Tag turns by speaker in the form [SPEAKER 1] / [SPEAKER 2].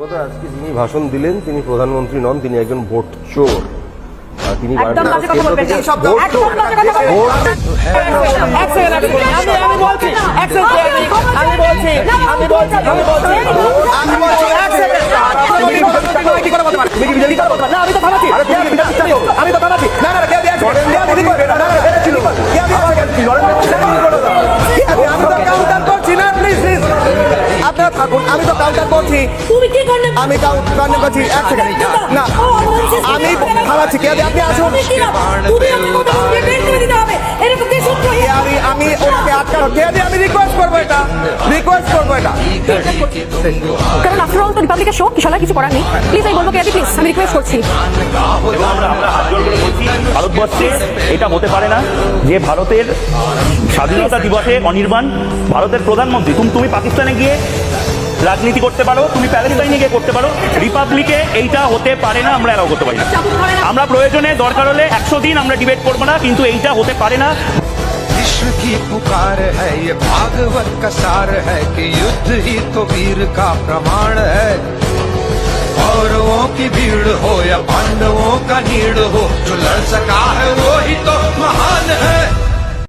[SPEAKER 1] কথা আজকে যিনি ভাষণ দিলেন তিনি প্রধানমন্ত্রী নন, তিনি একজন ভোট চোর। তিনি
[SPEAKER 2] একদম বাজে কথা বলবেন না। একদম বাজে কথা বলবেন
[SPEAKER 3] আমি তো কাউন্টার করছি, আমি কাউন্টার করছি। এক সেকেন্ড না, আমি থামাচ্ছি। কে আপনি আসুন, আমি ওনাকে আটকানো। কে আমি রিকোয়েস্ট করবো এটা, রিকোয়েস্ট করবো এটা,
[SPEAKER 2] কারণ আফটার অল তো রিপাবলিকের শো, কিশোরা কিছু করার নেই। প্লিজ আমি বলবো কেয়াদি, প্লিজ আমি রিকোয়েস্ট করছি।
[SPEAKER 4] ভারতবর্ষে এটা হতে পারে না যে ভারতের স্বাধীনতা দিবসে অনির্বাণ ভারতের প্রধানমন্ত্রী তুমি পাকিস্তানে গিয়ে রাজনীতি করতে পারো, তুমি প্যালেস্টাইনে গিয়ে করতে পারো, রিপাবলিকে এইটা হতে পারে না। আমরা এরাও করতে পারি না। আমরা প্রয়োজনে দরকার হলে 100 দিন আমরা ডিবেট করবো না, কিন্তু এইটা হতে পারে না।
[SPEAKER 5] विश्व की पुकार है ये भागवत का सार है कि युद्ध ही तो वीर का प्रमाण है। कौरवों की भीड़ हो या पांडवों का नीड़ हो, जो लड़ सका है वो ही तो महान है।